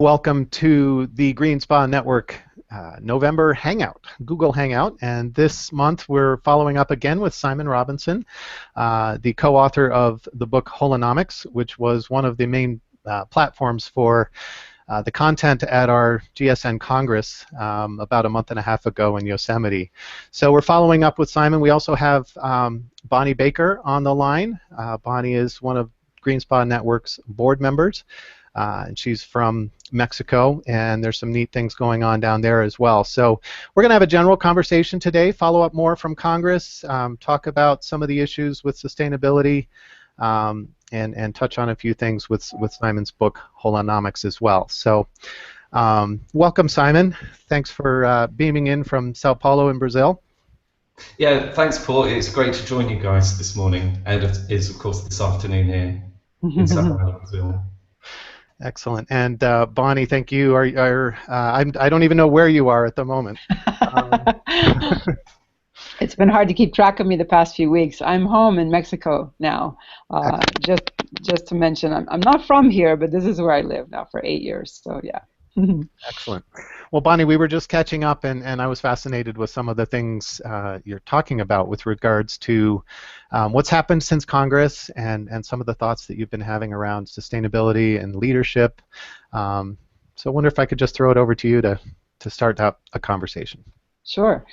Welcome to the Green Spa Network November Hangout, Google Hangout, and this month we're following up again with Simon Robinson, the co-author of the book Holonomics, which was one of the main platforms for the content at our GSN Congress about a month and a half ago in Yosemite. So we're following up with Simon. We also have Bonnie Baker on the line. Bonnie is one of Green Spa Network's board members. And she's from Mexico, and there's some neat things going on down there as well. So we're going to have a general conversation today, follow up more from Congress, talk about some of the issues with sustainability, and touch on a few things with Simon's book, Holonomics, as well. So welcome, Simon. Thanks for beaming in from Sao Paulo in Brazil. Yeah, thanks, Paul. It's great to join you guys this morning, and it is, of course, this afternoon here in Sao Paulo, Brazil. Excellent. And Bonnie, thank you. I don't even know where you are at the moment. It's been hard to keep track of me the past few weeks. I'm home in Mexico now. Just to mention, I'm not from here, but this is where I live now for 8 years. So yeah. Excellent. Well, Bonnie, we were just catching up, and I was fascinated with some of the things you're talking about with regards to what's happened since Congress and some of the thoughts that you've been having around sustainability and leadership. So I wonder if I could just throw it over to you to start out a conversation. Sure.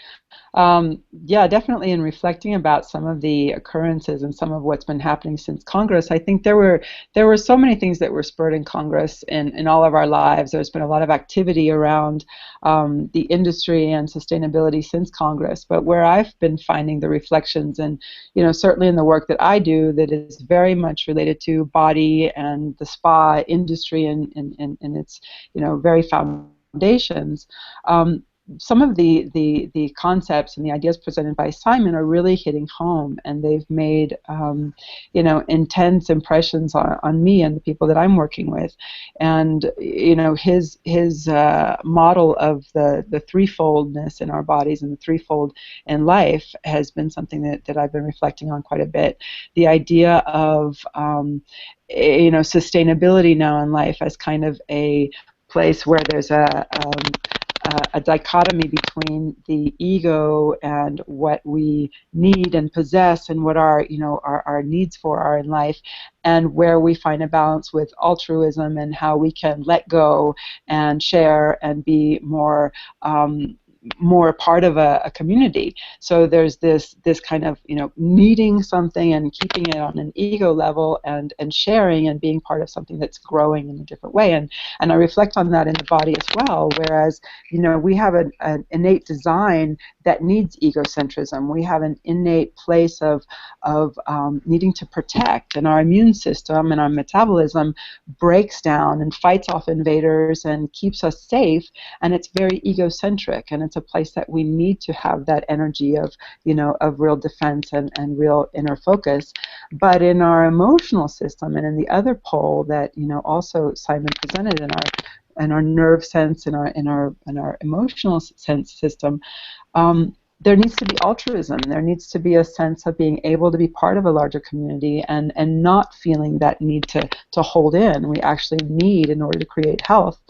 Yeah, definitely in reflecting about some of the occurrences and some of what's been happening since Congress, I think there were so many things that were spurred in Congress in all of our lives. There's been a lot of activity around the industry and sustainability since Congress, but where I've been finding the reflections, and certainly in the work that I do, that is very much related to body and the spa industry and its very foundations. Some of the concepts and the ideas presented by Simon are really hitting home, and they've made intense impressions on me and the people that I'm working with. And his model of the threefoldness in our bodies and the threefold in life has been something that I've been reflecting on quite a bit. The idea of sustainability now in life as kind of a place where there's a dichotomy between the ego and what we need and possess and what our needs for are in life, and where we find a balance with altruism and how we can let go and share and be more part of a community. So there's this kind of needing something and keeping it on an ego level, and sharing and being part of something that's growing in a different way. And I reflect on that in the body as well, whereas we have an innate design that needs egocentrism. We have an innate place of needing to protect, and our immune system and our metabolism breaks down and fights off invaders and keeps us safe, and it's very egocentric, and it's a place that we need to have that energy of real defense and real inner focus. But in our emotional system, and in the other pole that also Simon presented in our nerve sense, in our emotional sense system, there needs to be altruism. There needs to be a sense of being able to be part of a larger community and not feeling that need to hold in. We actually need, in order to create health,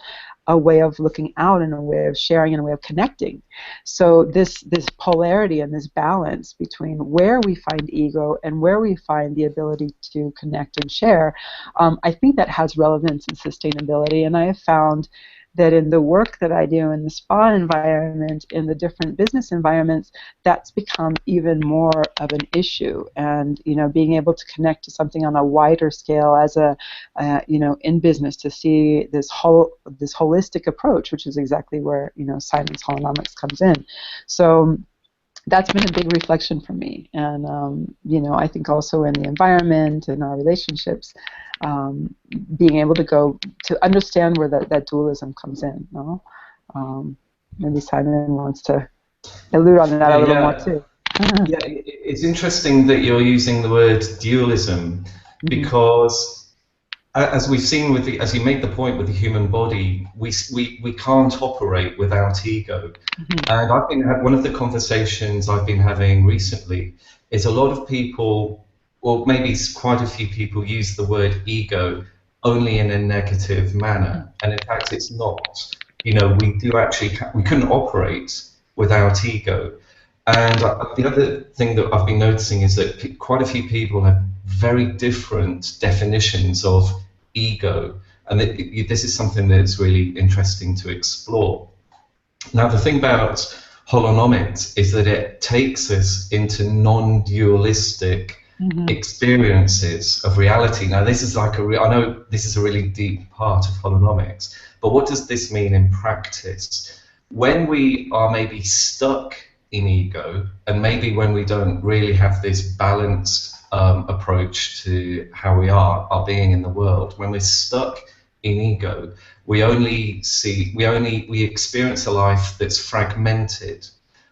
a way of looking out and a way of sharing and a way of connecting. So this polarity and this balance between where we find ego and where we find the ability to connect and share, I think that has relevance in sustainability. And I have found that in the work that I do in the spa environment, in the different business environments, that's become even more of an issue. And being able to connect to something on a wider scale as in business, to see this holistic approach, which is exactly where Simon's Holonomics comes in. So that's been a big reflection for me. And I think also in the environment and our relationships, being able to go to understand where that dualism comes in. Maybe Simon wants to allude on that a little more too. Yeah, it's interesting that you're using the word dualism, because as we've seen as you make the point with the human body, we can't operate without ego. And one of the conversations I've been having recently is a lot of people, or maybe quite a few people, use the word ego only in a negative manner. And in fact, it's not. You know, we do actually, we couldn't operate without ego. And the other thing that I've been noticing is that quite a few people have very different definitions of ego. And this is something that's really interesting to explore. Now, the thing about Holonomics is that it takes us into non-dualistic experiences of reality. Now, this is like I know this is a really deep part of Holonomics, but what does this mean in practice? When we are maybe stuck in ego, and maybe when we don't really have this balanced approach to how we are, our being in the world, when we're stuck in ego, we experience a life that's fragmented.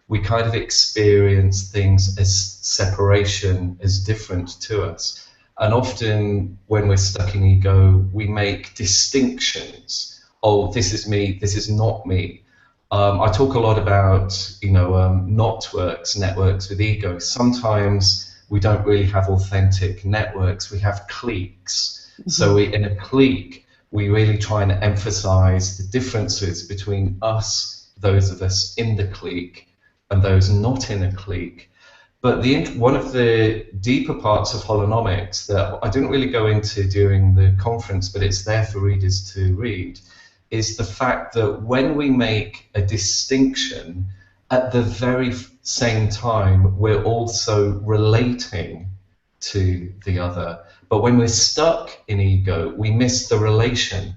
We kind of experience things as separation, as different to us. And often when we're stuck in ego, we make distinctions. Oh, this is me, this is not me. I talk a lot about, networks with ego. Sometimes we don't really have authentic networks, we have cliques. So in a clique, we really try and emphasize the differences between us, those of us in the clique, and those not in a clique. But one of the deeper parts of Holonomics that I didn't really go into during the conference, but it's there for readers to read, is the fact that when we make a distinction, at the very same time, we're also relating to the other. But when we're stuck in ego, we miss the relation.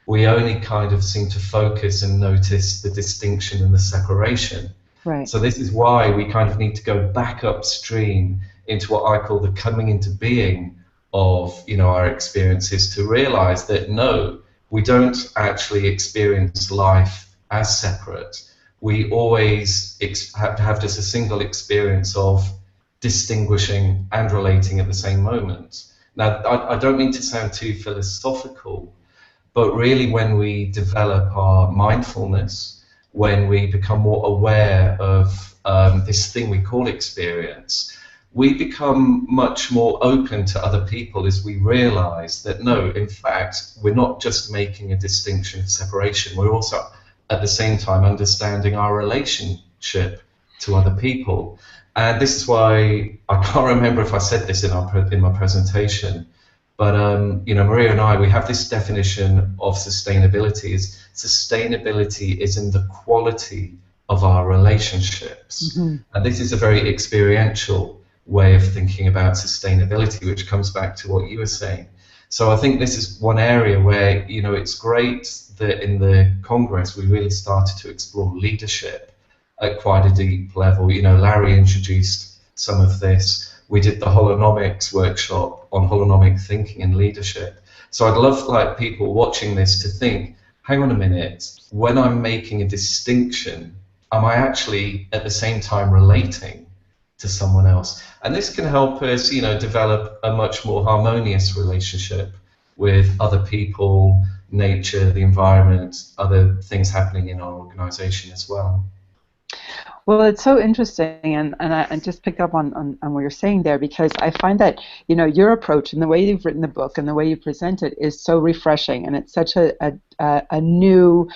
We only kind of seem to focus and notice the distinction and the separation. Right. So this is why we kind of need to go back upstream into what I call the coming into being of, our experiences, to realize that no, we don't actually experience life as separate. We always have just a single experience of distinguishing and relating at the same moment. Now, I don't mean to sound too philosophical, but really when we develop our mindfulness, when we become more aware of this thing we call experience, we become much more open to other people as we realize that no, in fact, we're not just making a distinction of separation, we're also at the same time understanding our relationship to other people. And this is why, I can't remember if I said this in my presentation, but Maria and I, we have this definition of sustainability. Sustainability is in the quality of our relationships. And this is a very experiential way of thinking about sustainability, which comes back to what you were saying. So I think this is one area where, it's great that in the Congress we really started to explore leadership at quite a deep level. Larry introduced some of this. We did the Holonomics workshop on holonomic thinking and leadership. So I'd love people watching this to think, hang on a minute, when I'm making a distinction, am I actually at the same time relating to someone else? And this can help us, develop a much more harmonious relationship with other people, nature, the environment, other things happening in our organization as well. Well, it's so interesting, and I just picked up on what you're saying there, because I find that, your approach and the way you've written the book and the way you present it is so refreshing, and it's such a new,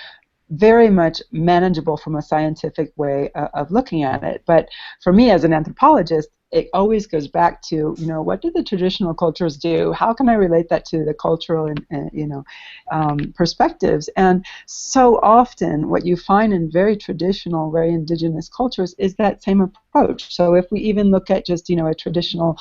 very much manageable from a scientific way of looking at it. But for me as an anthropologist, it always goes back to, what do the traditional cultures do? How can I relate that to the cultural and perspectives? And so often what you find in very traditional, very indigenous cultures is that same approach. So if we even look at just, a traditional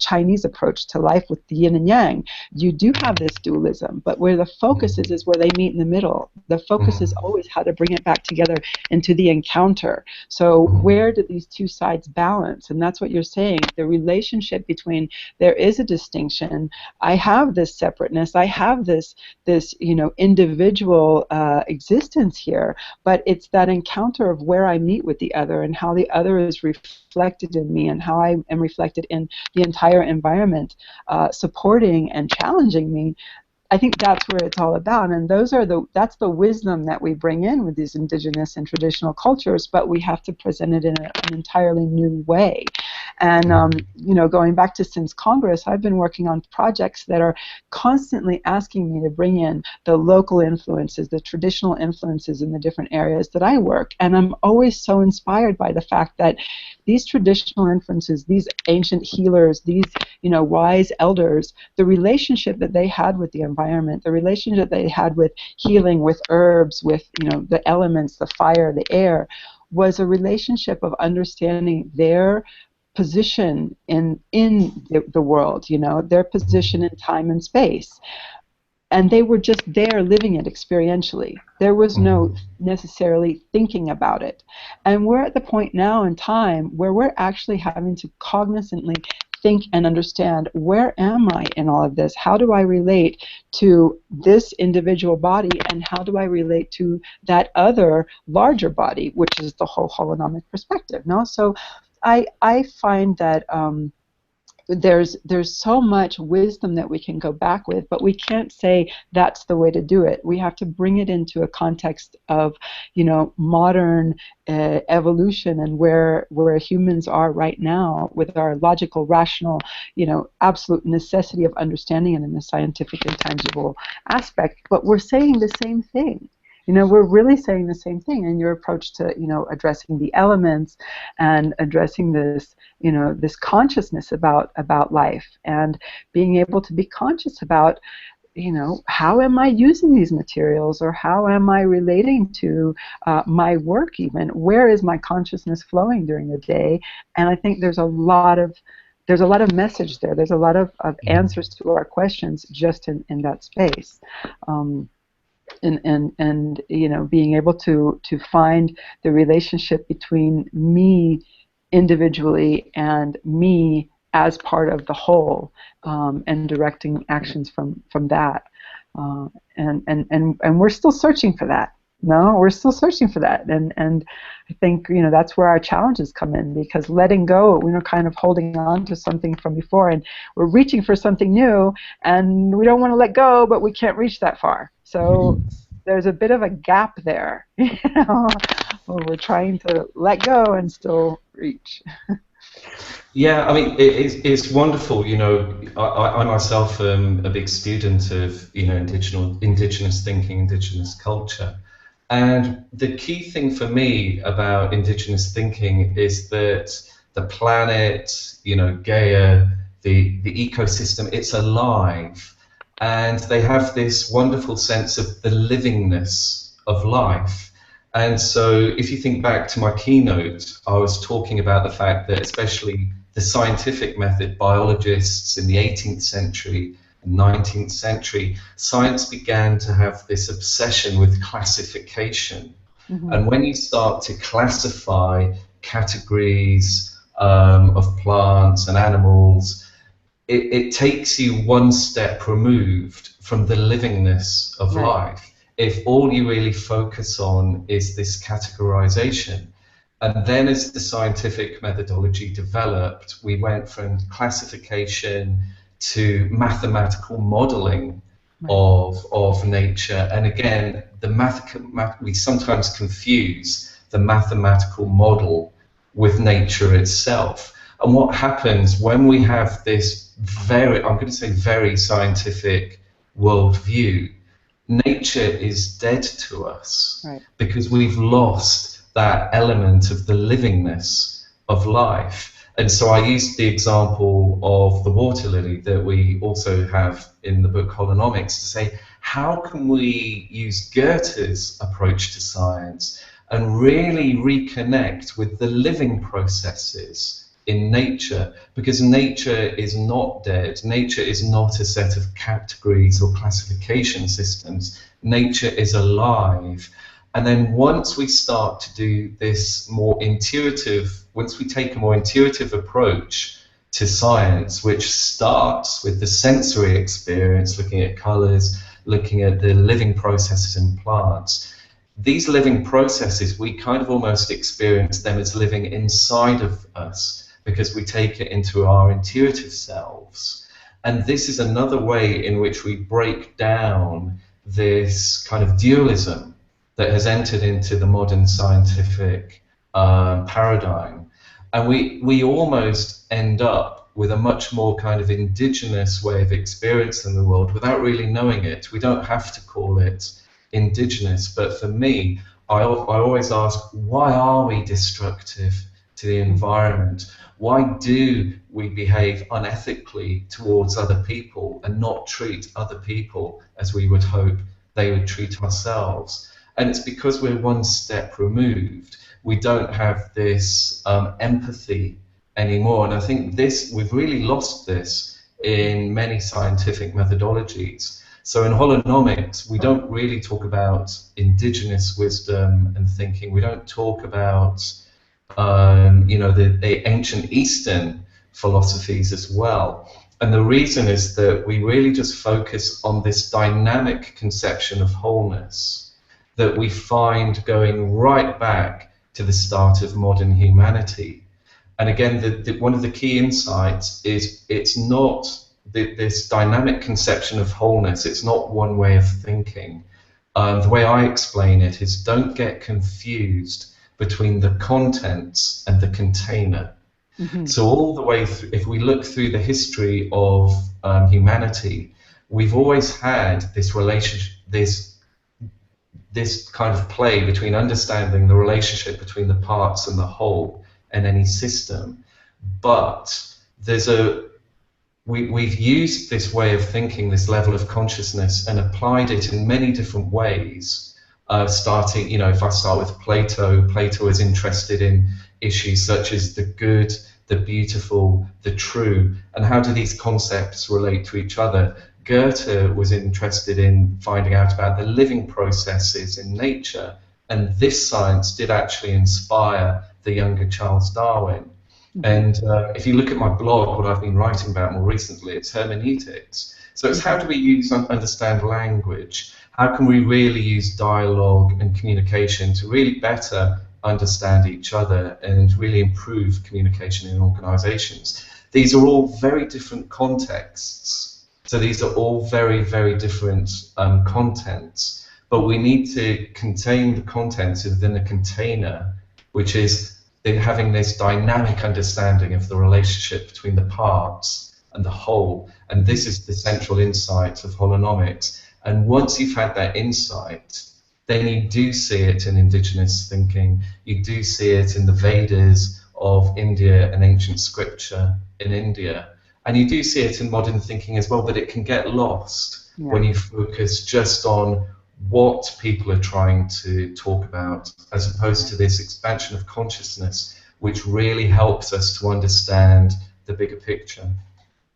Chinese approach to life with the yin and yang, you do have this dualism, but where the focus is where they meet in the middle. The focus is always how to bring it back together into the encounter. So where do these two sides balance? And that's what you're saying, the relationship between, there is a distinction, I have this separateness, I have this individual existence here, but it's that encounter of where I meet with the other and how the other is reflected in me and how I am reflected in the entire environment, supporting and challenging me. I think that's where it's all about, and that's the wisdom that we bring in with these indigenous and traditional cultures, but we have to present it in an entirely new way. And you know, going back to since Congress, I've been working on projects that are constantly asking me to bring in the local influences, the traditional influences in the different areas that I work. And I'm always so inspired by the fact that these traditional influences, these ancient healers, these, you know, wise elders, the relationship that they had with the environment, the relationship they had with healing, with herbs, with, you know, the elements, the fire, the air, was a relationship of understanding their position in the world, you know, their position in time and space. And they were just there living it experientially. There was no necessarily thinking about it. And we're at the point now in time where we're actually having to cognizantly think and understand, where am I in all of this? How do I relate to this individual body, and how do I relate to that other larger body, which is the whole holonomic perspective? No? So I find that there's so much wisdom that we can go back with, but we can't say that's the way to do it. We have to bring it into a context of, you know, modern evolution, and where humans are right now with our logical, rational, you know, absolute necessity of understanding it in a scientific and tangible aspect. But we're saying the same thing. You know, we're really saying the same thing in your approach to, you know, addressing the elements and addressing this, you know, this consciousness about life, and being able to be conscious about, you know, how am I using these materials, or how am I relating to my work even? Where is my consciousness flowing during the day? And I think there's a lot of message there. There's a lot of answers to our questions just in that space. And you know, being able to find the relationship between me individually and me as part of the whole, and directing actions from that, and we're still searching for that. No, we're still searching for that, and I think, you know, that's where our challenges come in, because letting go, we're kind of holding on to something from before, and we're reaching for something new, and we don't want to let go, but we can't reach that far. So there's a bit of a gap there, you know, where we're trying to let go and still reach. Yeah, I mean, it's wonderful. You know, I myself am a big student of, you know, indigenous thinking, indigenous culture. And the key thing for me about indigenous thinking is that the planet, you know, Gaia, the ecosystem, it's alive. And they have this wonderful sense of the livingness of life. And so if you think back to my keynote, I was talking about the fact that especially the scientific method, biologists in the 18th century, 19th century, science began to have this obsession with classification. And when you start to classify categories of plants and animals, it takes you one step removed from the livingness of life. If all you really focus on is this categorization. And then as the scientific methodology developed, we went from classification to mathematical modeling of nature. And again, we sometimes confuse the mathematical model with nature itself. And what happens when we have this I'm going to say very scientific worldview, nature is dead to us, because we've lost that element of the livingness of life. And so I used the example of the water lily that we also have in the book Holonomics to say, how can we use Goethe's approach to science and really reconnect with the living processes in nature? Because nature is not dead. Nature is not a set of categories or classification systems. Nature is alive. And then once we start to do this more intuitive, once we take a more intuitive approach to science, which starts with the sensory experience, looking at colors, looking at the living processes in plants, these living processes, we kind of almost experience them as living inside of us, because we take it into our intuitive selves. And this is another way in which we break down this kind of dualism that has entered into the modern scientific paradigm. And we almost end up with a much more kind of indigenous way of experiencing the world without really knowing it. We don't have to call it indigenous, but for me, I always ask, why are we destructive to the environment? Why do we behave unethically towards other people and not treat other people as we would hope they would treat ourselves? And it's because we're one step removed. We don't have this empathy anymore. And I think we've really lost this in many scientific methodologies. So in holonomics, we don't really talk about indigenous wisdom and thinking. We don't talk about the ancient Eastern philosophies as well. And the reason is that we really just focus on this dynamic conception of wholeness that we find going right back to the start of modern humanity. And again, one of the key insights is it's not this dynamic conception of wholeness, it's not one way of thinking. The way I explain it is, don't get confused between the contents and the container. Mm-hmm. So all the way through, if we look through the history of humanity, we've always had this relationship, this kind of play between understanding the relationship between the parts and the whole in any system. But we've used this way of thinking, this level of consciousness, and applied it in many different ways. Starting, if I start with Plato is interested in issues such as the good, the beautiful, the true, and how do these concepts relate to each other. Goethe was interested in finding out about the living processes in nature, and this science did actually inspire the younger Charles Darwin. Mm-hmm. And if you look at my blog, what I've been writing about more recently, it's hermeneutics. So it's how do we understand language? How can we really use dialogue and communication to really better understand each other and really improve communication in organizations? These are all very different contexts. So these are all very, very different contents, but we need to contain the contents within a container, which is having this dynamic understanding of the relationship between the parts and the whole. And this is the central insight of holonomics. And once you've had that insight, then you do see it in indigenous thinking. You do see it in the Vedas of India and ancient scripture in India. And you do see it in modern thinking as well, but it can get lost when you focus just on what people are trying to talk about, as opposed to this expansion of consciousness, which really helps us to understand the bigger picture.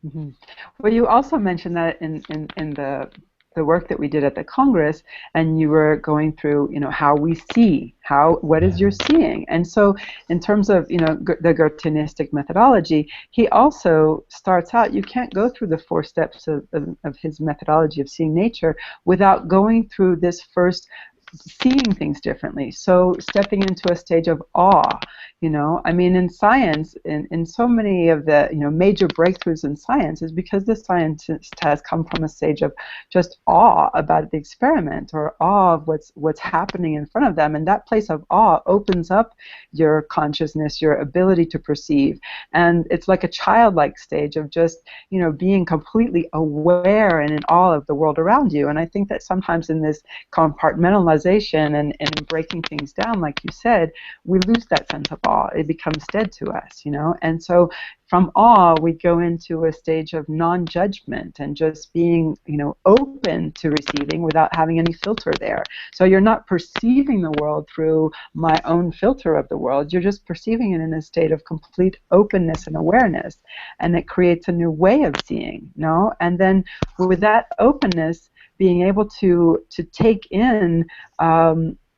Mm-hmm. Well, you also mentioned that in the work that we did at the Congress, and you were going through, how we see, what is your seeing? And so in terms of, the Goetheanistic methodology, he also starts out, you can't go through the 4 steps of his methodology of seeing nature without going through this first seeing things differently. So stepping into a stage of awe, in science, in so many of the major breakthroughs in science is because the scientist has come from a stage of just awe about the experiment, or awe of what's happening in front of them, and that place of awe opens up your consciousness, your ability to perceive, and it's like a childlike stage of just being completely aware and in awe of the world around you. And I think that sometimes in this compartmentalization and in breaking things down, like you said, we lose that sense of awe. It becomes dead to us, and so from awe we go into a stage of non-judgment and just being open to receiving without having any filter there. So you're not perceiving the world through my own filter of the world, you're just perceiving it in a state of complete openness and awareness, and it creates a new way of seeing, and then with that openness, being able to take in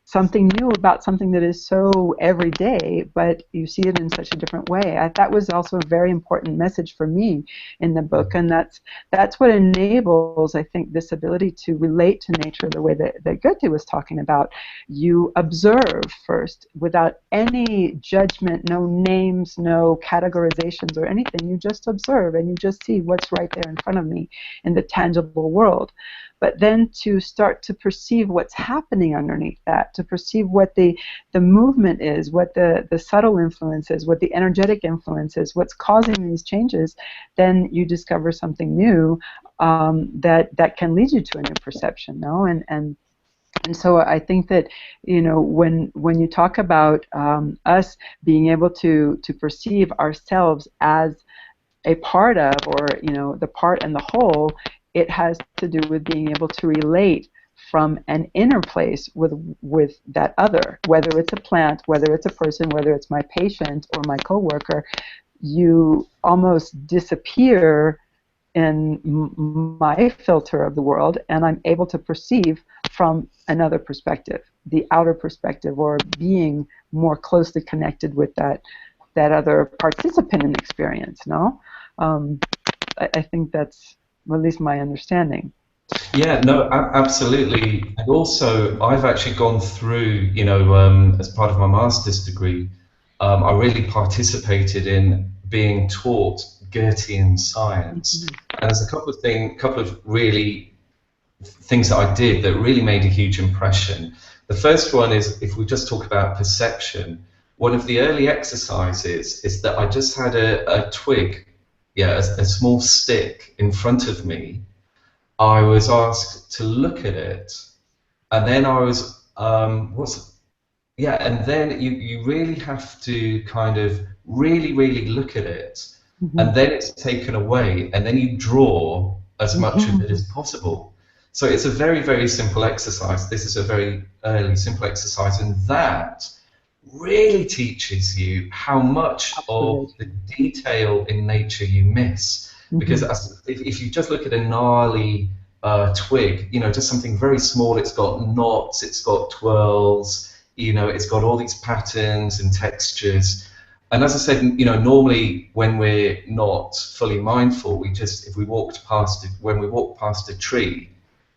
something new about something that is so everyday, but you see it in such a different way. That was also a very important message for me in the book, and that's what enables, I think, this ability to relate to nature the way that Goethe was talking about. You observe first without any judgment, no names, no categorizations or anything. You just observe and you just see what's right there in front of me in the tangible world. But then to start to perceive what's happening underneath that, to perceive what the movement is, what the subtle influence is, what the energetic influence is, what's causing these changes, then you discover something new that can lead you to a new perception, no? And so I think that, you know, when you talk about us being able to perceive ourselves as a part of, or, you know, the part and the whole, it has to do with being able to relate from an inner place with that other, whether it's a plant, whether it's a person, whether it's my patient or my coworker. You almost disappear in my filter of the world, and I'm able to perceive from another perspective, the outer perspective, or being more closely connected with that other participant in experience. No, I think that's at least my understanding. Yeah, no, absolutely. And also, I've actually gone through, you know, as part of my master's degree, I really participated in being taught Goethean science. And there's a couple of really things that I did that really made a huge impression. The first one is, if we just talk about perception, one of the early exercises is that I just had a twig, a small stick in front of me. I was asked to look at it, and then I was, and then you really have to kind of really look at it, and then it's taken away, and then you draw as much of it as possible. So it's a very simple exercise. This is a very early simple exercise, and that really teaches you how much of the detail in nature you miss. Because if you just look at a gnarly twig, you know, just something very small, it's got knots, it's got twirls, you know, it's got all these patterns and textures. And as I said, you know, normally when we're not fully mindful, we just, when we walk past a tree,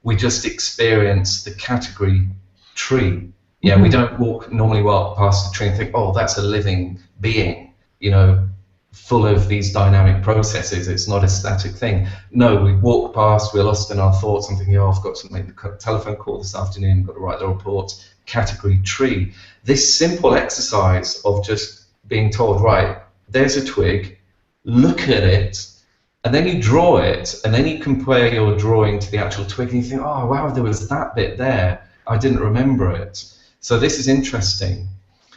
we just experience the category tree. Yeah, we don't normally walk past a tree and think, oh, that's a living being, you know, full of these dynamic processes. It's not a static thing. No, we walk past, we're lost in our thoughts and thinking, oh, I've got to make the telephone call this afternoon, I've got to write the report. Category tree. This simple exercise of just being told, right, there's a twig, look at it, and then you draw it, and then you compare your drawing to the actual twig, and you think, oh, wow, there was that bit there. I didn't remember it. So this is interesting.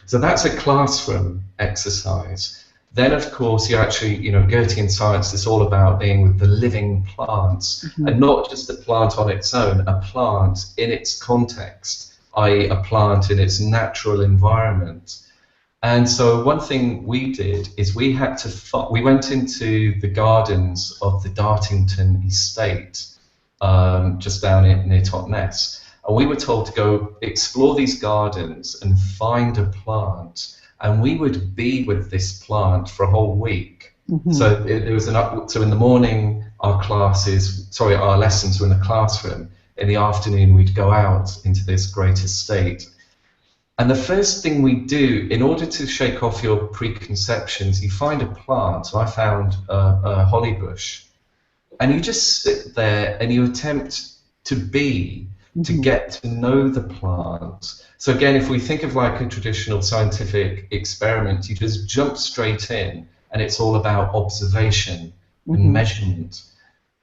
So that's a classroom exercise. Then, of course, you actually, you know, Goethean science is all about being with the living plants, and not just a plant on its own, a plant in its context, i.e. a plant in its natural environment. And so one thing we did is we went into the gardens of the Dartington estate, just down near Totnes, and we were told to go explore these gardens and find a plant, and we would be with this plant for a whole week. So there was so in the morning our lessons were in the classroom. In the afternoon we'd go out into this great estate. And the first thing we do, in order to shake off your preconceptions, you find a plant. So I found a holly bush, and you just sit there and you attempt to get to know the plant. So again, if we think of like a traditional scientific experiment, you just jump straight in, and it's all about observation and measurement.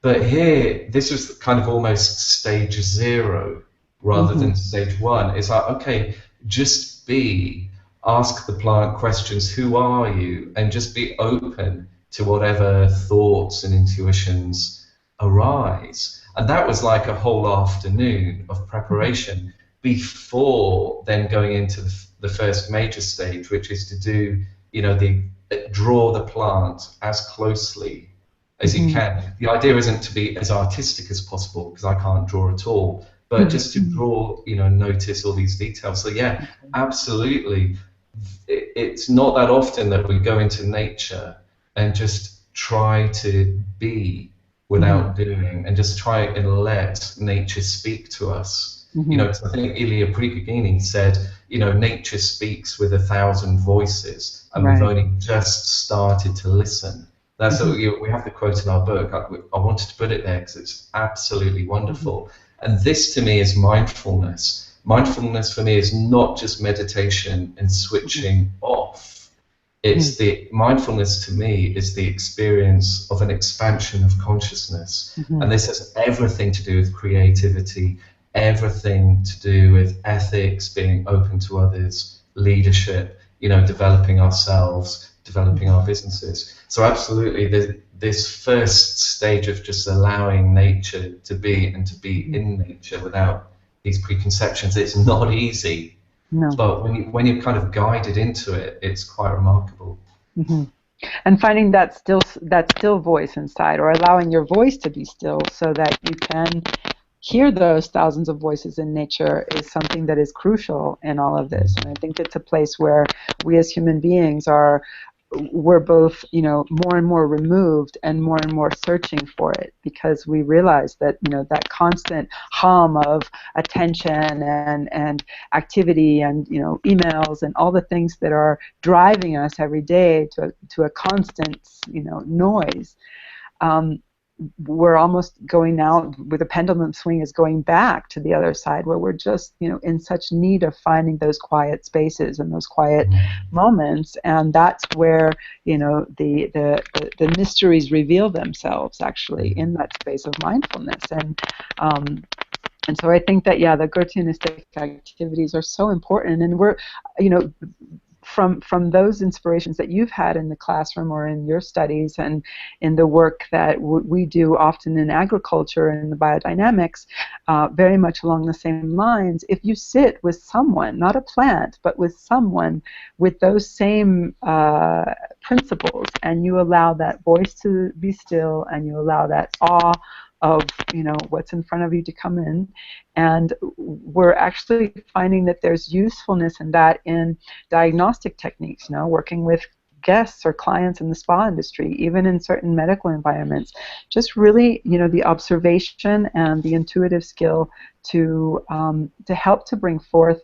But here, this was kind of almost stage 0 rather than stage 1. It's like, okay, just ask the plant questions, who are you? And just be open to whatever thoughts and intuitions arise. And that was like a whole afternoon of preparation before then going into the first major stage, which is to do, you know, draw the plant as closely as you can. The idea isn't to be as artistic as possible, because I can't draw at all, but just to draw, you know, notice all these details. So yeah, absolutely. It's not that often that we go into nature and just try to be without doing, and just try and let nature speak to us. You know, I think Ilya Prigogine said, you know, nature speaks with 1,000 voices, and we've only just started to listen. That's what we have the quote in our book. I wanted to put it there because it's absolutely wonderful. And this to me is mindfulness. mindfulness for me is not just meditation and switching off. It's the mindfulness, to me, is the experience of an expansion of consciousness. And this has everything to do with creativity, everything to do with ethics, being open to others, leadership, you know, developing ourselves, developing our businesses. So absolutely, this first stage of just allowing nature to be and to be in nature without these preconceptions, it's not easy. No. But when you're kind of guided into it, it's quite remarkable. And finding that still voice inside, or allowing your voice to be still so that you can hear those thousands of voices in nature, is something that is crucial in all of this. And I think it's a place where we as human beings we're both, you know, more and more removed and more searching for it, because we realize that, you know, that constant hum of attention and activity and, you know, emails and all the things that are driving us every day to a constant, you know, noise. We're almost going now, with the pendulum swing, is going back to the other side, where we're just, you know, in such need of finding those quiet spaces and those quiet moments, and that's where, you know, the mysteries reveal themselves, actually, in that space of mindfulness. And so I think that, yeah, the Goetheanistic activities are so important, and we're, you know, from those inspirations that you've had in the classroom or in your studies and in the work that we do often in agriculture and in the biodynamics, very much along the same lines, if you sit with someone, not a plant, but with someone with those same principles, and you allow that voice to be still, and you allow that awe of, you know, what's in front of you to come in, and we're actually finding that there's usefulness in that in diagnostic techniques, you know, working with guests or clients in the spa industry, even in certain medical environments. Just really, you know, the observation and the intuitive skill to help to bring forth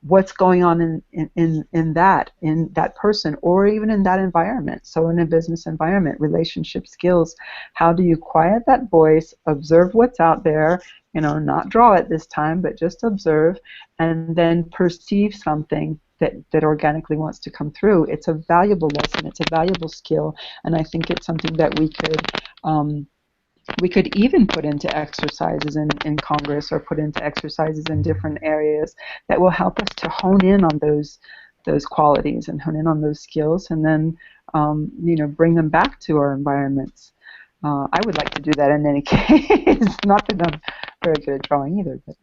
what's going on in that person, or even in that environment. So in a business environment, relationship skills, how do you quiet that voice, observe what's out there, you know, not draw it this time, but just observe, and then perceive something that organically wants to come through. It's a valuable lesson, it's a valuable skill, and I think it's something that we could even put into exercises in Congress, or put into exercises in different areas that will help us to hone in on those qualities and hone in on those skills, and then you know, bring them back to our environments. I would like to do that in any case. Not that I'm very good at drawing either, but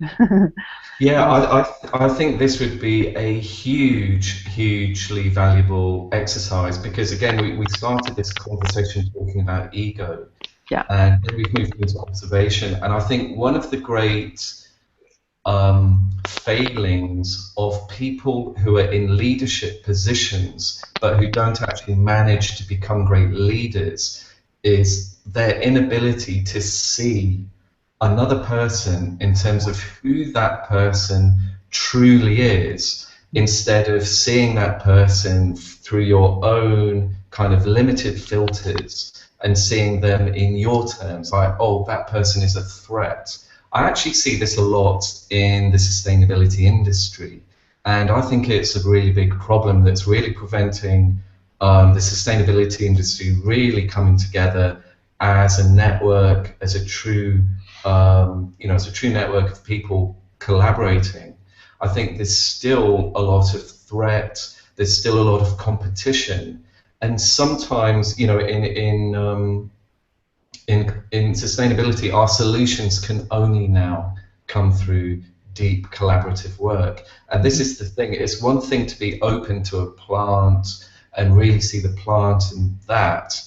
yeah, I think this would be a hugely valuable exercise, because again, we started this conversation talking about ego. Yeah. And then we've moved into observation. And I think one of the great failings of people who are in leadership positions but who don't actually manage to become great leaders is their inability to see another person in terms of who that person truly is, instead of seeing that person through your own kind of limited filters and seeing them in your terms, like, oh, that person is a threat. I actually see this a lot in the sustainability industry, and I think it's a really big problem that's really preventing the sustainability industry really coming together as a network, as a true, you know, as a true network of people collaborating. I think there's still a lot of threat, there's still a lot of competition. And sometimes, you know, in sustainability, our solutions can only now come through deep collaborative work. And this is the thing: it's one thing to be open to a plant and really see the plant in that.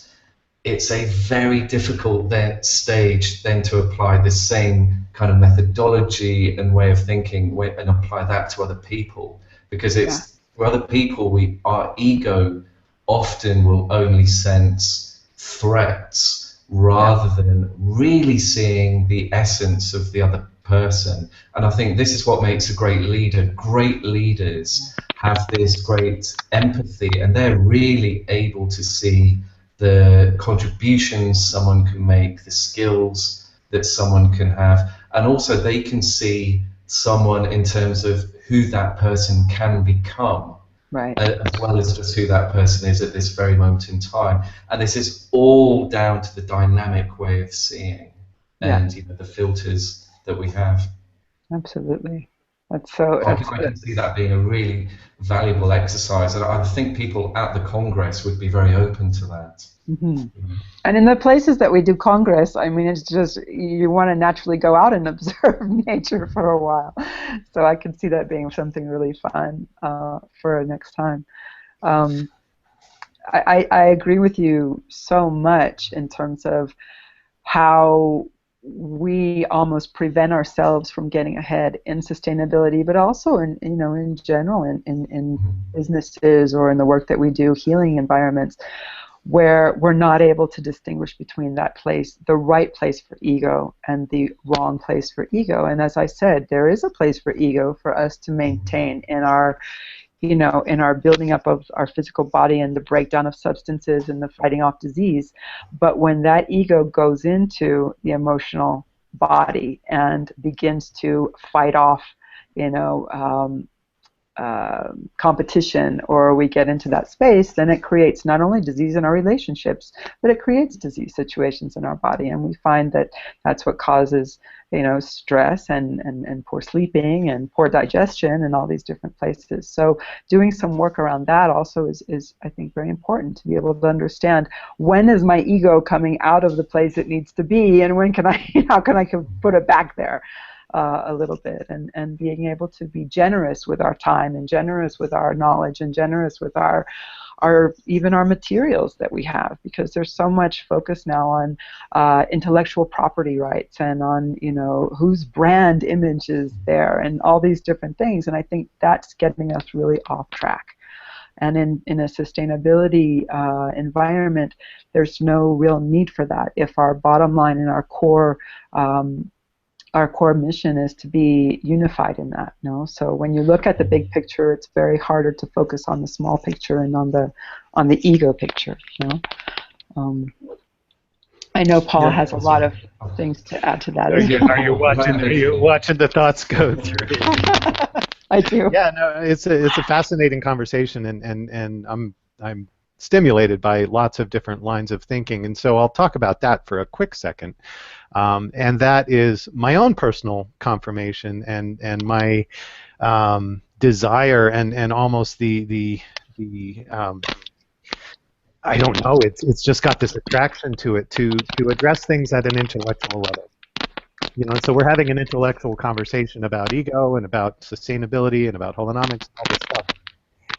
It's a very difficult stage then to apply the same kind of methodology and way of thinking and apply that to other people, because it's for other people, our ego often will only sense threats rather than really seeing the essence of the other person. And I think this is what makes a great leader. Great leaders have this great empathy, and they're really able to see the contributions someone can make, the skills that someone can have, and also they can see someone in terms of who that person can become, Right. as well as just who that person is at this very moment in time. And this is all down to the dynamic way of seeing, and the filters that we have. Absolutely. That's so. I can see that being a really valuable exercise, and I think people at the Congress would be very open to that. Mm-hmm. And in the places that we do Congress, I mean, it's just, you want to naturally go out and observe nature for a while. So I can see that being something really fun for next time. I agree with you so much in terms of how we almost prevent ourselves from getting ahead in sustainability, but also in general in businesses or in the work that we do, healing environments, where we're not able to distinguish between that place, the right place for ego, and the wrong place for ego. And as I said, there is a place for ego for us to maintain in our, in our building up of our physical body and the breakdown of substances and the fighting off disease. But when that ego goes into the emotional body and begins to fight off, competition, or we get into that space, then it creates not only disease in our relationships, but it creates disease situations in our body. And we find that that's what causes, stress and poor sleeping and poor digestion and all these different places. So doing some work around that also is I think, very important to be able to understand, when is my ego coming out of the place it needs to be, and when can how can I put it back there a little bit, and being able to be generous with our time and generous with our knowledge and generous with our even our materials that we have, because there's so much focus now on intellectual property rights and on whose brand image is there and all these different things, and I think that's getting us really off track. And in a sustainability environment, there's no real need for that if our bottom line and our core mission is to be unified in that. So when you look at the big picture, it's very harder to focus on the small picture and on the ego picture. I know Paul has a lot of things to add to that. Are you watching the thoughts go through? I do. Yeah, no, it's a fascinating conversation, and I'm stimulated by lots of different lines of thinking, and so I'll talk about that for a quick second. And that is my own personal confirmation and my desire and almost the I don't know, it's just got this attraction to it to address things at an intellectual level. And so we're having an intellectual conversation about ego and about sustainability and about holonomics and all this stuff.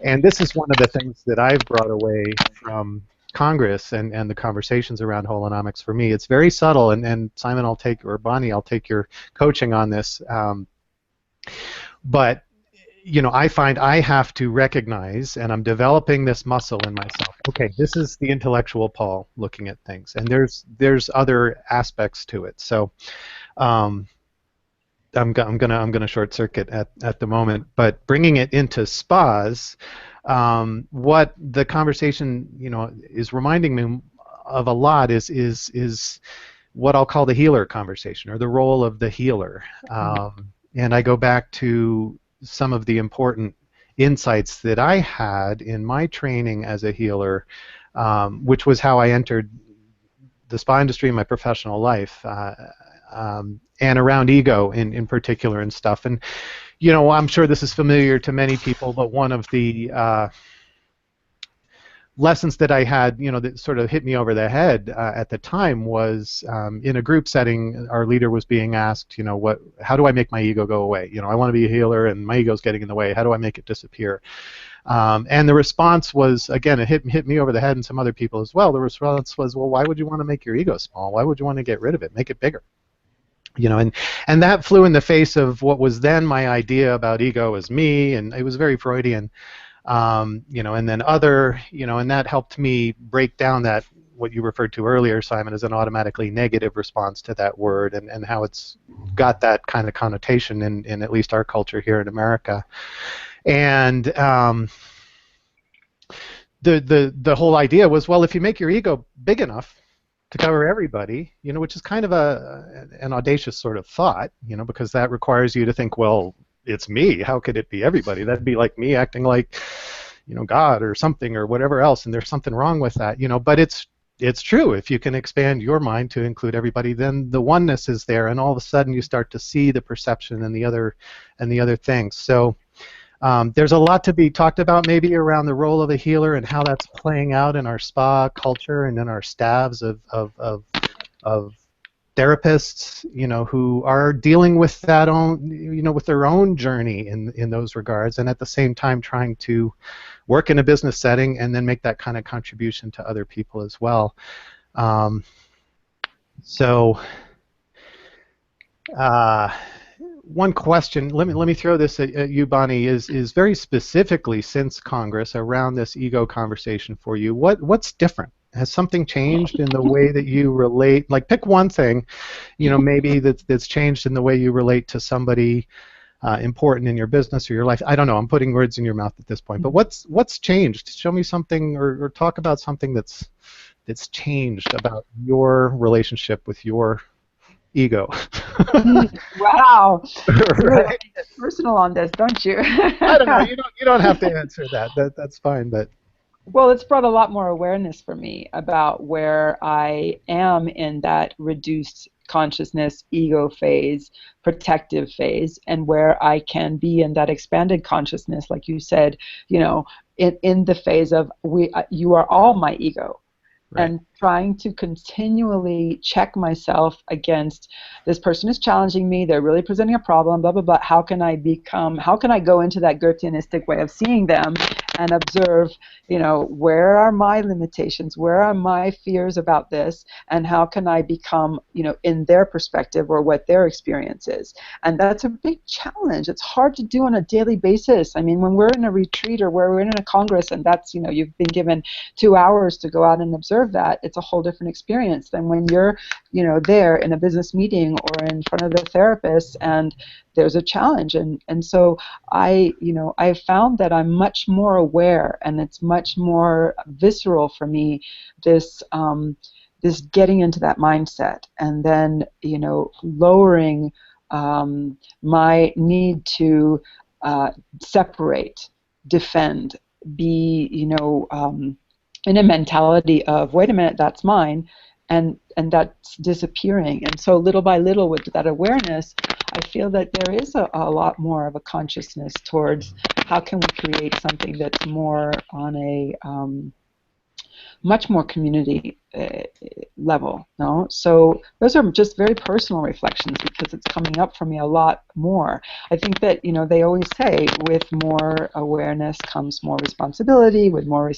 And this is one of the things that I've brought away from Congress and the conversations around holonomics for me. It's very subtle, and Simon, or Bonnie, I'll take your coaching on this. But I find I have to recognize, and I'm developing this muscle in myself. Okay, this is the intellectual Paul looking at things, and there's other aspects to it. So I'm gonna short circuit at the moment, but bringing it into spas. What the conversation is reminding me of a lot is what I'll call the healer conversation, or the role of the healer. And I go back to some of the important insights that I had in my training as a healer, which was how I entered the spa industry in my professional life, and around ego in particular and stuff. And I'm sure this is familiar to many people, but one of the lessons that I had, that sort of hit me over the head at the time was in a group setting, our leader was being asked, how do I make my ego go away? I want to be a healer and my ego's getting in the way. How do I make it disappear? And the response was, again, it hit me over the head and some other people as well. The response was, well, why would you want to make your ego small? Why would you want to get rid of it? Make it bigger. And that flew in the face of what was then my idea about ego as me, and it was very Freudian, and then other, and that helped me break down that, what you referred to earlier, Simon, as an automatically negative response to that word, and how it's got that kind of connotation in at least our culture here in America. And the whole idea was, well, if you make your ego big enough, to cover everybody, which is kind of an audacious sort of thought, because that requires you to think, well, it's me. How could it be everybody? That'd be like me acting like, God or something or whatever else, and there's something wrong with that, But it's true. If you can expand your mind to include everybody, then the oneness is there, and all of a sudden you start to see the perception and the other things. So there's a lot to be talked about maybe around the role of a healer and how that's playing out in our spa culture and in our staffs of therapists, who are dealing with that with their own journey in those regards, and at the same time trying to work in a business setting and then make that kind of contribution to other people as well. One question, let me throw this at you, Bonnie, is very specifically since Congress around this ego conversation for you. What's different? Has something changed in the way that you relate? Like, pick one thing, maybe that's changed in the way you relate to somebody important in your business or your life. I don't know. I'm putting words in your mouth at this point. But what's changed? Show me something, or talk about something that's changed about your relationship with your ego. Wow. Right? You get personal on this, don't you? I don't know. You don't have to answer that. That's fine. But well, it's brought a lot more awareness for me about where I am in that reduced consciousness, ego phase, protective phase, and where I can be in that expanded consciousness, like you said, in the phase of you are all my ego. Right. And trying to continually check myself against, this person is challenging me, they're really presenting a problem, blah, blah, blah. How can I go into that Goetheanistic way of seeing them and observe, where are my limitations, where are my fears about this, and how can I become, in their perspective or what their experience is. And that's a big challenge. It's hard to do on a daily basis. I mean, when we're in a retreat or where we're in a congress and that's, you've been given 2 hours to go out and observe that, it's a whole different experience than when you're, there in a business meeting or in front of the therapist and there's a challenge. And so I found that I'm much more aware, and it's much more visceral for me, this getting into that mindset, and then, lowering my need to separate, defend, be, in a mentality of, wait a minute, that's mine, and that's disappearing. And so little by little, with that awareness, I feel that there is a lot more of a consciousness towards how can we create something that's more on a much more community level. No? So those are just very personal reflections, because it's coming up for me a lot more. I think that, they always say with more awareness comes more responsibility, with more,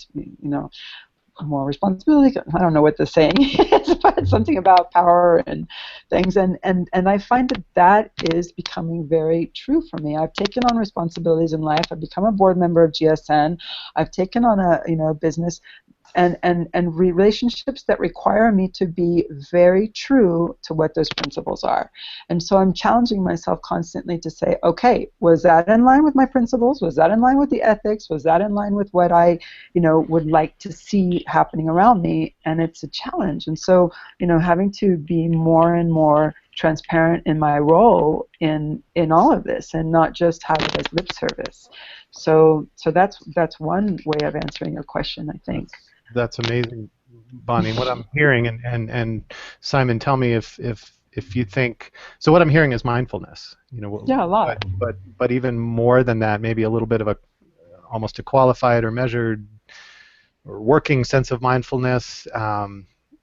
more responsibility. I don't know what the saying is, but it's something about power and things. And I find that is becoming very true for me. I've taken on responsibilities in life. I've become a board member of GSN. I've taken on a business and relationships that require me to be very true to what those principles are. And so I'm challenging myself constantly to say, okay, was that in line with my principles? Was that in line with the ethics? Was that in line with what I, would like to see happening around me? And it's a challenge. And so, having to be more and more transparent in my role in all of this, and not just have it as lip service. So that's one way of answering your question, I think. That's amazing, Bonnie. What I'm hearing, and Simon, tell me if you think so. What I'm hearing is mindfulness. Yeah, a lot. But even more than that, maybe a little bit of almost a qualified or measured or working sense of mindfulness.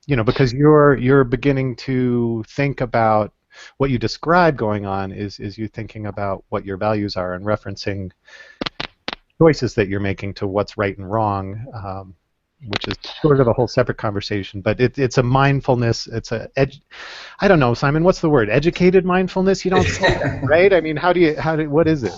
Because you're beginning to think about what you describe going on is you thinking about what your values are and referencing choices that you're making to what's right and wrong. Which is sort of a whole separate conversation, but it's a mindfulness. It's I don't know, Simon. What's the word? Educated mindfulness? You don't say that, right? I mean, what is it?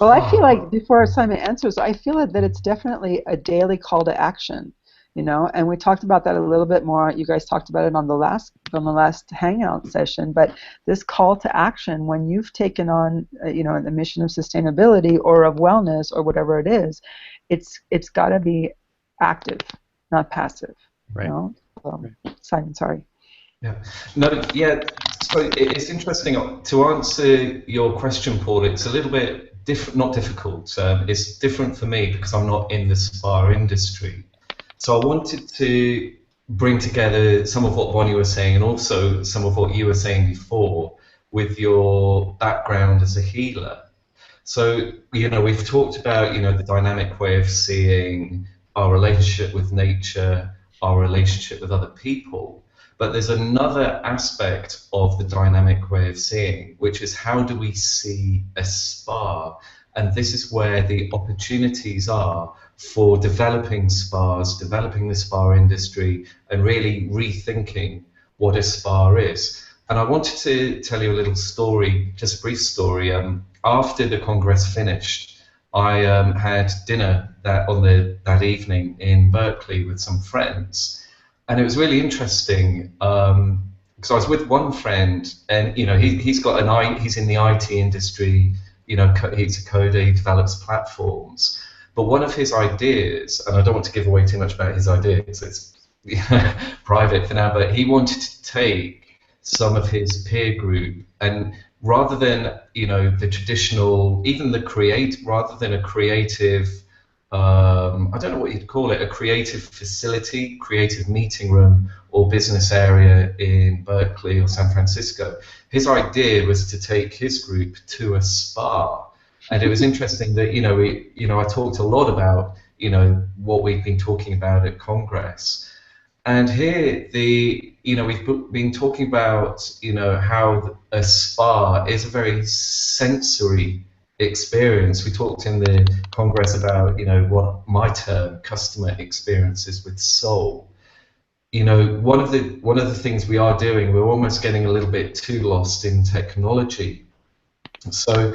Well, I feel like, before Simon answers, I feel that it's definitely a daily call to action. And we talked about that a little bit more. You guys talked about it on the last Hangout session. But this call to action, when you've taken on, the mission of sustainability or of wellness or whatever it is, it's got to be active, not passive. Right. Simon, sorry. Yeah. No, yeah. So it's interesting to answer your question, Paul. It's a little bit different, not difficult. It's different for me because I'm not in the spa industry. So I wanted to bring together some of what Bonnie was saying and also some of what you were saying before with your background as a healer. So, we've talked about, the dynamic way of seeing our relationship with nature, our relationship with other people. But there's another aspect of the dynamic way of seeing, which is how do we see a spa? And this is where the opportunities are for developing spas, developing the spa industry, and really rethinking what a spa is. And I wanted to tell you a little story, just a brief story. After the Congress finished, I had dinner that evening in Berkeley with some friends. And it was really interesting because I was with one friend, and he's in the IT industry. He's a coder, he develops platforms. But one of his ideas, and I don't want to give away too much about his ideas, it's private for now, but he wanted to take some of his peer group and rather than the traditional, even rather than a creative. I don't know what you'd call it, a creative facility, creative meeting room or business area in Berkeley or San Francisco. His idea was to take his group to a spa. And it was interesting that, I talked a lot about, what we've been talking about at Congress. And here, we've been talking about, how a spa is a very sensory experience. We talked in the Congress about, what my term customer experiences with soul. One of the things we are doing, we're almost getting a little bit too lost in technology. So,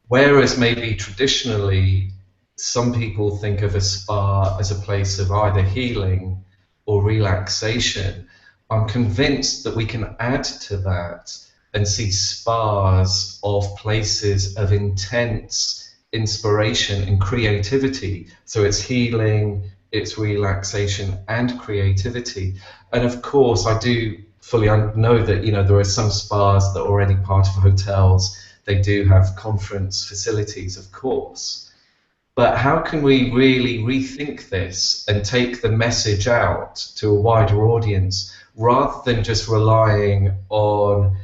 whereas maybe traditionally some people think of a spa as a place of either healing or relaxation, I'm convinced that we can add to that and see spas of places of intense inspiration and creativity. So it's healing, it's relaxation and creativity. And of course, I do fully know that there are some spas that are already part of hotels. They do have conference facilities, of course. But how can we really rethink this and take the message out to a wider audience rather than just relying on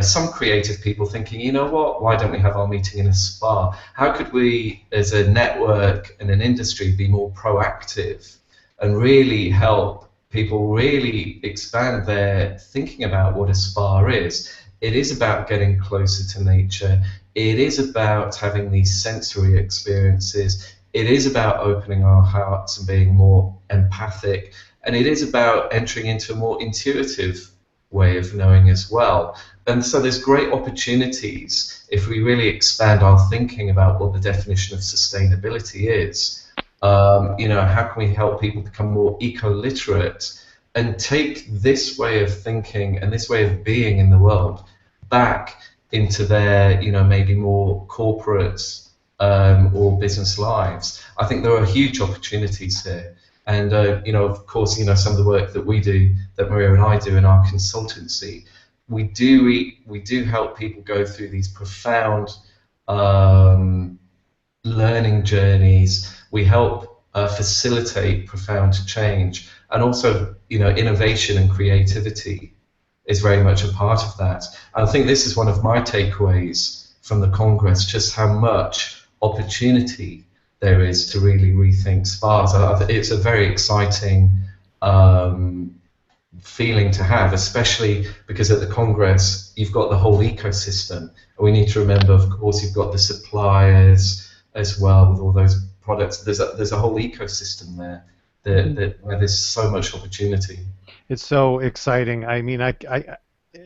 some creative people thinking, what, why don't we have our meeting in a spa? How could we, as a network and an industry, be more proactive and really help people really expand their thinking about what a spa is? It is about getting closer to nature. It is about having these sensory experiences. It is about opening our hearts and being more empathic. And it is about entering into a more intuitive way of knowing as well. And so there's great opportunities if we really expand our thinking about what the definition of sustainability is. How can we help people become more eco-literate and take this way of thinking and this way of being in the world back into their, maybe more corporate or business lives? I think there are huge opportunities here. And, of course, some of the work that we do, that Maria and I do in our consultancy, we do help people go through these profound learning journeys. We help facilitate profound change. And also, innovation and creativity is very much a part of that. And I think this is one of my takeaways from the Congress, just how much opportunity there is to really rethink spas. It's a very exciting feeling to have, especially because at the Congress you've got the whole ecosystem. And we need to remember, of course, you've got the suppliers as well with all those products. There's a whole ecosystem there where there's so much opportunity. It's so exciting. I mean,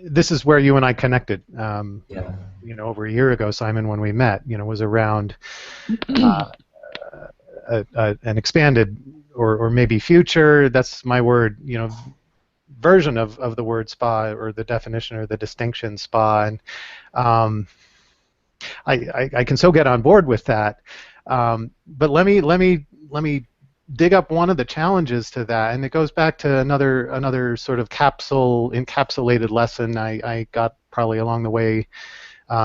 this is where you and I connected. Over a year ago, Simon, when we met, was around an expanded or maybe future. That's my word. Version of the word spa or the definition or the distinction spa, and I can so get on board with that. But let me dig up one of the challenges to that, and it goes back to another sort of encapsulated lesson I got probably along the way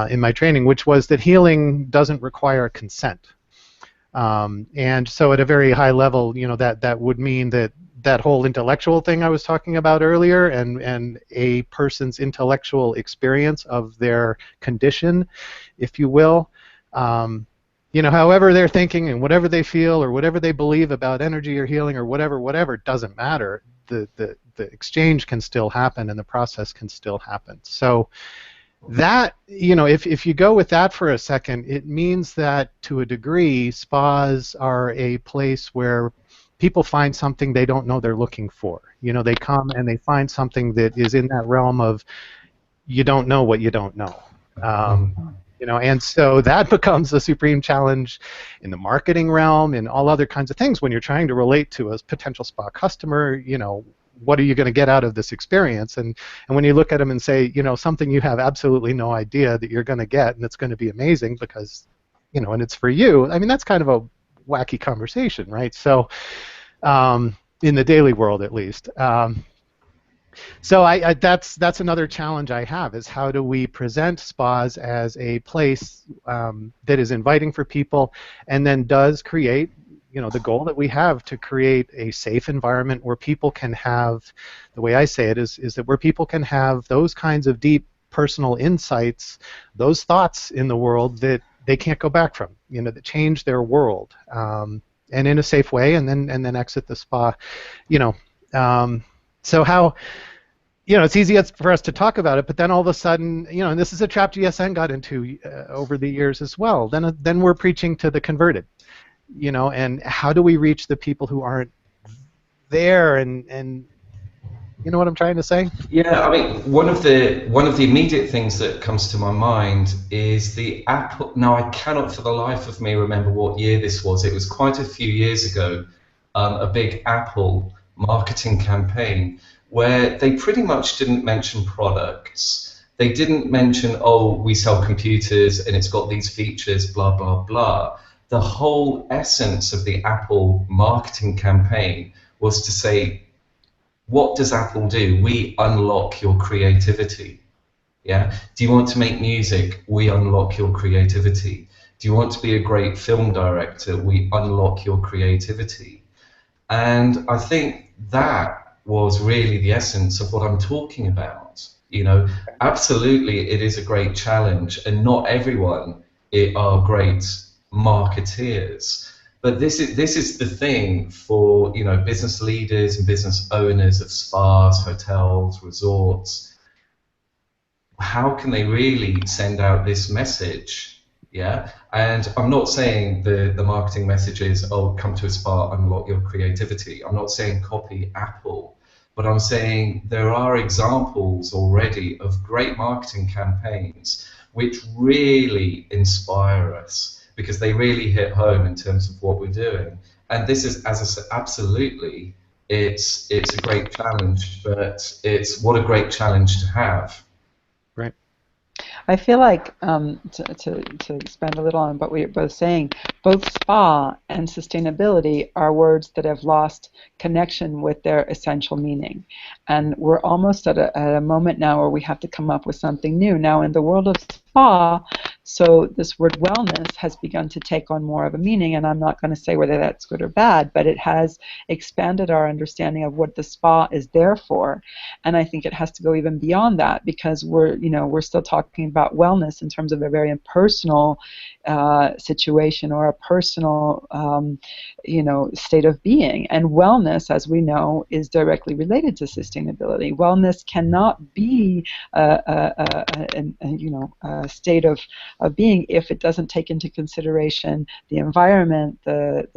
in my training, which was that healing doesn't require consent. And so at a very high level, that would mean that whole intellectual thing I was talking about earlier, and a person's intellectual experience of their condition, if you will, however they're thinking and whatever they feel or whatever they believe about energy or healing or whatever, doesn't matter. The exchange can still happen and the process can still happen. So that, if you go with that for a second, it means that to a degree, spas are a place where people find something they don't know they're looking for. They come and they find something that is in that realm of you don't know what you don't know. And so that becomes a supreme challenge in the marketing realm and all other kinds of things when you're trying to relate to a potential spa customer. What are you going to get out of this experience? And when you look at them and say, something you have absolutely no idea that you're going to get, and it's going to be amazing because, and it's for you. I mean, that's kind of a wacky conversation, right? So, in the daily world, at least. So that's another challenge I have, is how do we present spas as a place that is inviting for people and then does create, the goal that we have to create a safe environment where people can have, the way I say it is that where people can have those kinds of deep personal insights, those thoughts in the world that they can't go back from, that change their world, and in a safe way, and then exit the spa, So how, it's easy for us to talk about it, but then all of a sudden, and this is a trap GSN got into over the years as well. Then we're preaching to the converted, and how do we reach the people who aren't there? And you know what I'm trying to say? Yeah, I mean, one of the immediate things that comes to my mind is the Apple. Now, I cannot for the life of me remember what year this was. It was quite a few years ago. A big Apple marketing campaign where they pretty much didn't mention products. They didn't mention, oh, we sell computers and it's got these features, blah, blah, blah. The whole essence of the Apple marketing campaign was to say, what does Apple do? We unlock your creativity. Yeah? Do you want to make music? We unlock your creativity. Do you want to be a great film director? We unlock your creativity. And I think that was really the essence of what I'm talking about. Absolutely, it is a great challenge, and not everyone are great marketeers. But this is the thing for business leaders and business owners of spas, hotels, resorts. How can they really send out this message? Yeah, and I'm not saying the marketing message is, oh, come to a spa, unlock your creativity. I'm not saying copy Apple, but I'm saying there are examples already of great marketing campaigns which really inspire us, because they really hit home in terms of what we're doing. And this is, as I said, absolutely, it's a great challenge, but it's what a great challenge to have. Right. I feel like, to expand a little on what we are both saying, both spa and sustainability are words that have lost connection with their essential meaning. And we're almost at a moment now where we have to come up with something new. Now, in the world of spa, so this word wellness has begun to take on more of a meaning, and I'm not going to say whether that's good or bad, but it has expanded our understanding of what the spa is there for. And I think it has to go even beyond that, because we're still talking about wellness in terms of a very impersonal situation or a personal state of being. And wellness, as we know, is directly related to sustainability. Wellness cannot be a state of being if it doesn't take into consideration the environment, the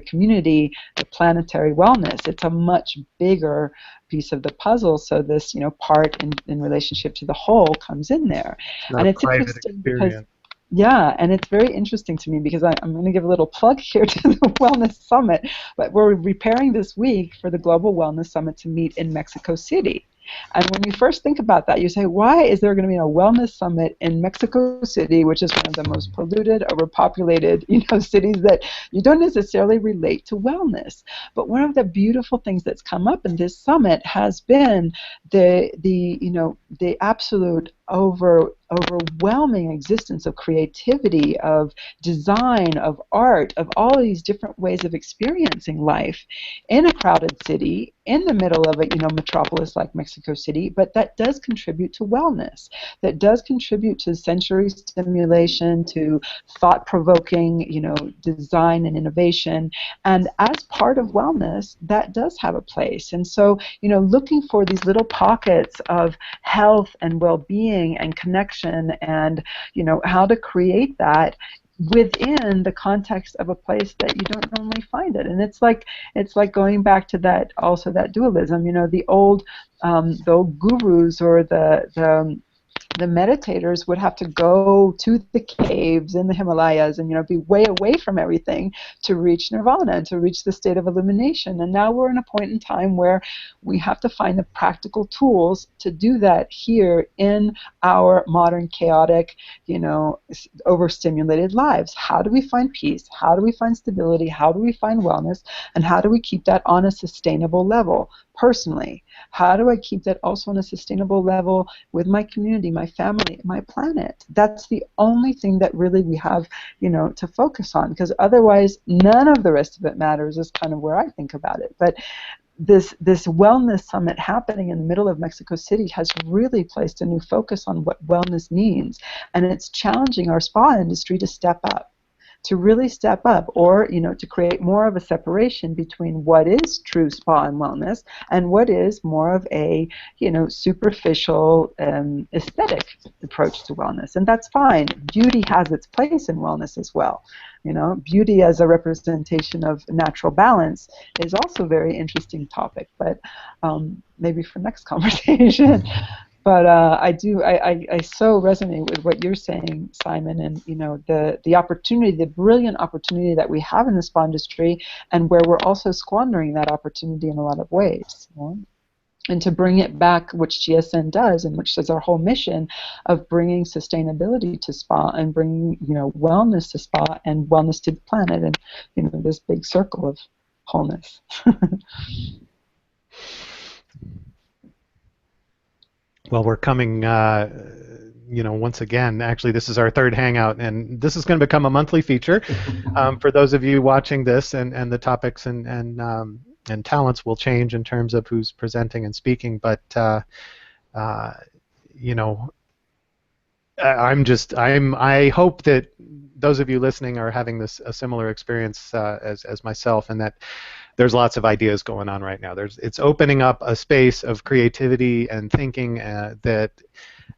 community, the planetary wellness. It's a much bigger piece of the puzzle, so this part in relationship to the whole comes in there. And it's interesting because and it's very interesting to me because I'm going to give a little plug here to the Wellness Summit, but we're preparing this week for the Global Wellness Summit to meet in Mexico City. And when you first think about that, you say, why is there going to be a wellness summit in Mexico City, which is one of the most polluted, overpopulated, cities that you don't necessarily relate to wellness? But one of the beautiful things that's come up in this summit has been the absolute overwhelming existence of creativity, of design, of art, of all these different ways of experiencing life in a crowded city, in the middle of a metropolis like Mexico City, but that does contribute to wellness, that does contribute to sensory stimulation, to thought-provoking, design and innovation, and as part of wellness, that does have a place. And so, looking for these little pockets of health and well-being and connection, and how to create that within the context of a place that you don't normally find it. And it's like going back to that dualism. The old gurus or the meditators would have to go to the caves in the Himalayas and be way away from everything to reach nirvana and to reach the state of illumination. And now we're in a point in time where we have to find the practical tools to do that here in our modern, chaotic, overstimulated lives. How do we find peace? How do we find stability? How do we find wellness? And how do we keep that on a sustainable level personally? How do I keep that also on a sustainable level with my community, my family, my planet? That's the only thing that really we have, to focus on, because otherwise none of the rest of it matters, is kind of where I think about it. But this wellness summit happening in the middle of Mexico City has really placed a new focus on what wellness means, and it's challenging our spa industry to step up. To really step up, or to create more of a separation between what is true spa and wellness and what is more of a superficial aesthetic approach to wellness. And that's fine. Beauty has its place in wellness as well. Beauty as a representation of natural balance is also a very interesting topic, but maybe for next conversation. But I so resonate with what you're saying, Simon, and the opportunity, the brilliant opportunity that we have in the spa industry, and where we're also squandering that opportunity in a lot of ways. And to bring it back, which GSN does, and which is our whole mission of bringing sustainability to spa and bringing wellness to spa and wellness to the planet, and this big circle of wholeness. Well, we're coming, once again, actually this is our third Hangout, and this is going to become a monthly feature for those of you watching this, and the topics and talents will change in terms of who's presenting and speaking, but, I hope that those of you listening are having a similar experience as myself, and that there's lots of ideas going on right now. It's opening up a space of creativity and thinking that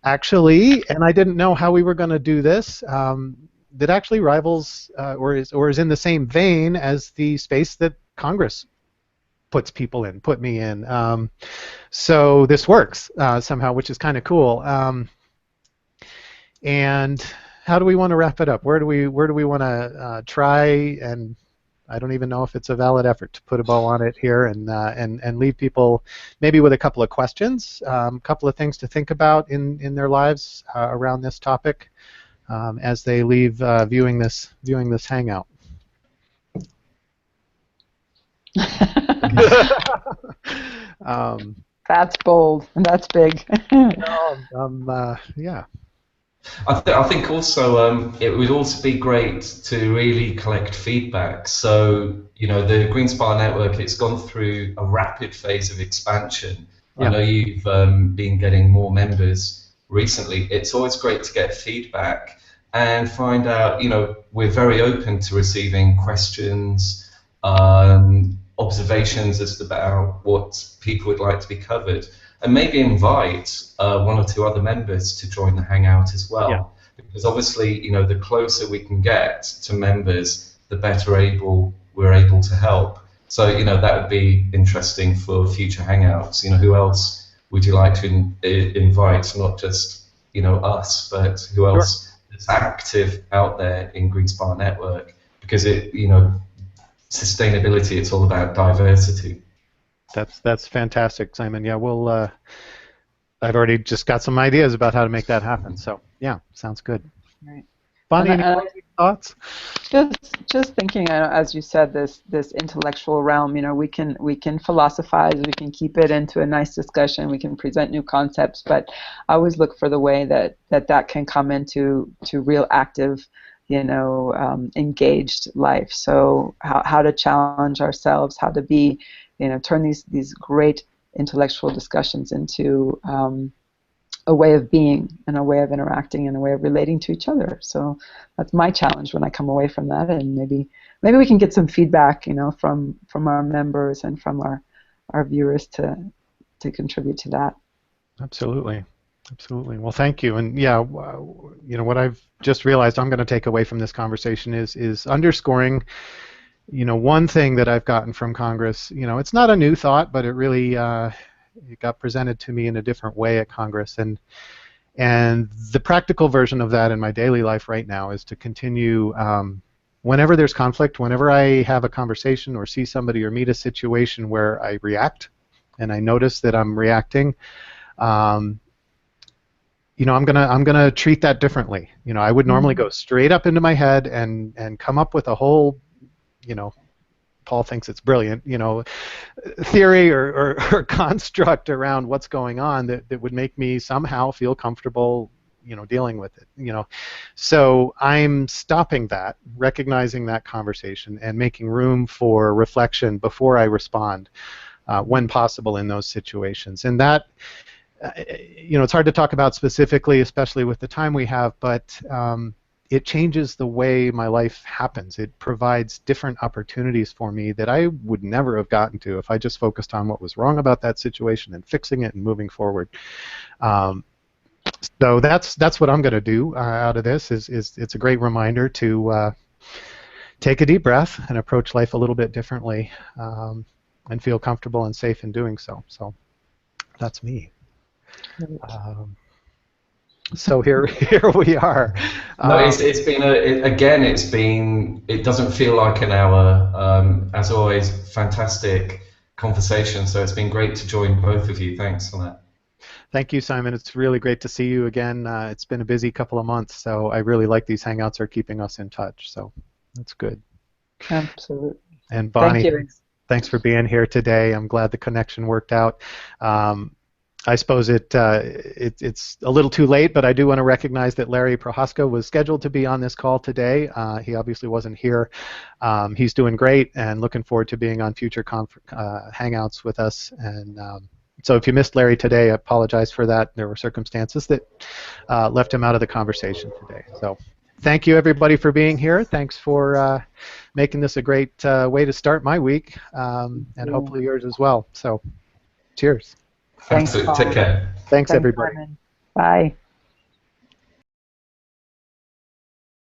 actually, and I didn't know how we were going to do this, that actually rivals or is in the same vein as the space that Congress put me in. So this works somehow, which is kind of cool. And how do we want to wrap it up? Where do we want to try? And I don't even know if it's a valid effort to put a bow on it here and leave people maybe with a couple of questions, a couple of things to think about in their lives around this topic as they leave viewing this Hangout. That's bold, and that's big. Yeah. I think also it would also be great to really collect feedback. So, the Green Spa Network, it's gone through a rapid phase of expansion. Yeah. I know you've been getting more members recently. It's always great to get feedback and find out, we're very open to receiving questions, observations as about what people would like to be covered. And maybe invite one or two other members to join the Hangout as well. Yeah. Because obviously, the closer we can get to members, the better we're able to help. So, that would be interesting for future Hangouts. Who else would you like to invite? Not just, us, but who else is active out there in Green Spa Network? Because sustainability, it's all about diversity. That's fantastic, Simon. Yeah, we'll I've already just got some ideas about how to make that happen. So yeah, sounds good. Right. Bonnie, any closing thoughts? Just thinking, as you said, this intellectual realm. We can philosophize, we can keep it into a nice discussion, we can present new concepts, but I always look for the way that can come into real active, engaged life. So how to challenge ourselves, how to be, turn these great intellectual discussions into a way of being and a way of interacting and a way of relating to each other. So that's my challenge when I come away from that, and maybe we can get some feedback, from our members and from our viewers to contribute to that. Absolutely. Absolutely. Well, thank you. And yeah, what I've just realized I'm going to take away from this conversation is underscoring, one thing that I've gotten from Congress. It's not a new thought, but it really it got presented to me in a different way at Congress, and the practical version of that in my daily life right now is to continue, whenever there's conflict, whenever I have a conversation or see somebody or meet a situation where I react, and I notice that I'm reacting, I'm gonna treat that differently. I would normally go straight up into my head and come up with a whole, Paul thinks it's brilliant, theory or construct around what's going on that would make me somehow feel comfortable, dealing with it, So I'm stopping that, recognizing that conversation, and making room for reflection before I respond, when possible in those situations. And that, it's hard to talk about specifically, especially with the time we have, but it changes the way my life happens. It provides different opportunities for me that I would never have gotten to if I just focused on what was wrong about that situation and fixing it and moving forward. So that's what I'm going to do out of this. Is it's a great reminder to take a deep breath and approach life a little bit differently, and feel comfortable and safe in doing so. So that's me. So here we are. No, it's been it doesn't feel like an hour. As always, fantastic conversation. So it's been great to join both of you. Thanks for that. Thank you, Simon. It's really great to see you again. It's been a busy couple of months, so I really like these Hangouts are keeping us in touch. So that's good. Absolutely. And Bonnie, thank you. Thanks for being here today. I'm glad the connection worked out. I suppose it's a little too late, but I do want to recognize that Larry Prochazka was scheduled to be on this call today. He obviously wasn't here. He's doing great, and looking forward to being on future Hangouts with us. And so if you missed Larry today, I apologize for that. There were circumstances that left him out of the conversation today. So thank you, everybody, for being here. Thanks for making this a great way to start my week, and hopefully yours as well. So cheers. Thanks. Take care. Thanks everybody. Simon. Bye.